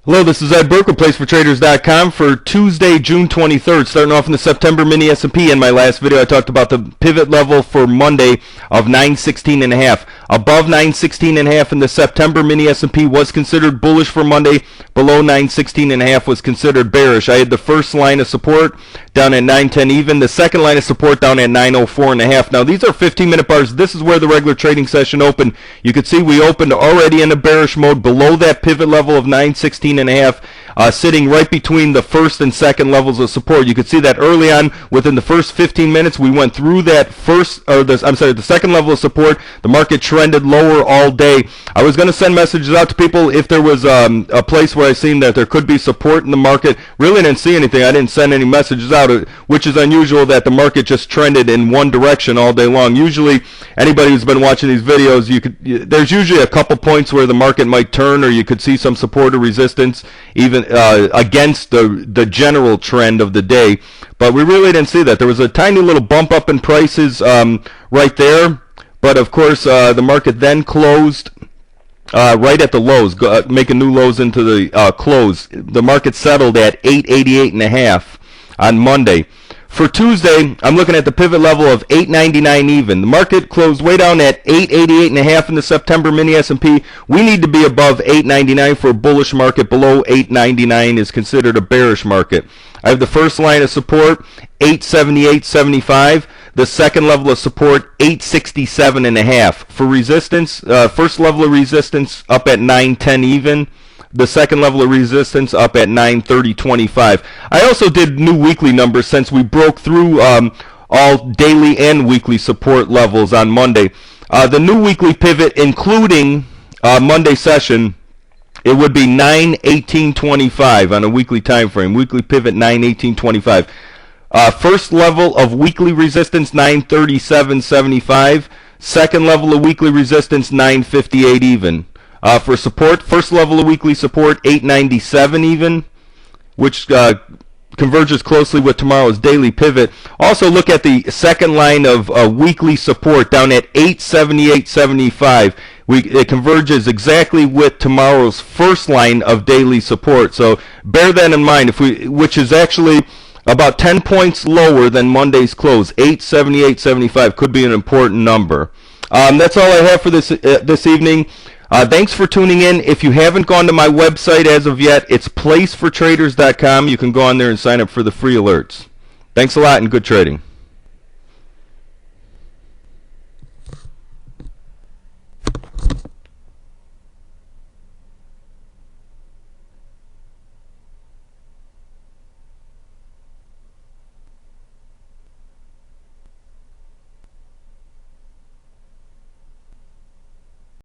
Hello, this is Ed Burke with PlaceForTraders.com for Tuesday, June 23rd. Starting off in the September Mini S&P. In my last video, I talked about the pivot level for Monday of 916.5. Above 916.5 in the September Mini S&P was considered bullish for Monday. Below 916.5 was considered bearish. I had the first line of support down at 910 even. The second line of support down at 904.5. Now, these are 15-minute bars. This is where the regular trading session opened. You can see we opened already in a bearish mode below that pivot level of 916.5. Sitting right between the first and second levels of support. You could see that early on, within the first 15 minutes, we went through that the second level of support. The market trended lower all day. I was going to send messages out to people if there was a place where I seen that there could be support in the market. Really didn't see anything. I didn't send any messages out, which is unusual that the market just trended in one direction all day long. Usually, anybody who's been watching these videos, there's usually a couple points where the market might turn, or you could see some support or resistance, even against the general trend of the day. But we really didn't see that. There was a tiny little bump up in prices right there, but of course the market then closed right at the lows, making new lows into the close. The market settled at 888.5 on Monday. For Tuesday, I'm looking at the pivot level of 899 even. The market closed way down at 888.5 in the September Mini S&P. We need to be above 899 for a bullish market. Below 899 is considered a bearish market. I have the first line of support, 878.75. The second level of support, 867.5. For resistance, first level of resistance up at 910 even. The second level of resistance up at 930.25. I also did new weekly numbers since we broke through all daily and weekly support levels on Monday. The new weekly pivot, including Monday session, it would be 918.25 on a weekly time frame. Weekly pivot 918.25. First level of weekly resistance 937.75. Second level of weekly resistance 958 even. For support, first level of weekly support, 897 even, which converges closely with tomorrow's daily pivot. Also look at the second line of weekly support down at 878.75. It converges exactly with tomorrow's first line of daily support. So bear that in mind, which is actually about 10 points lower than Monday's close. 878.75 could be an important number. That's all I have for this evening. Thanks for tuning in. If you haven't gone to my website as of yet, it's placefortraders.com. You can go on there and sign up for the free alerts. Thanks a lot and good trading.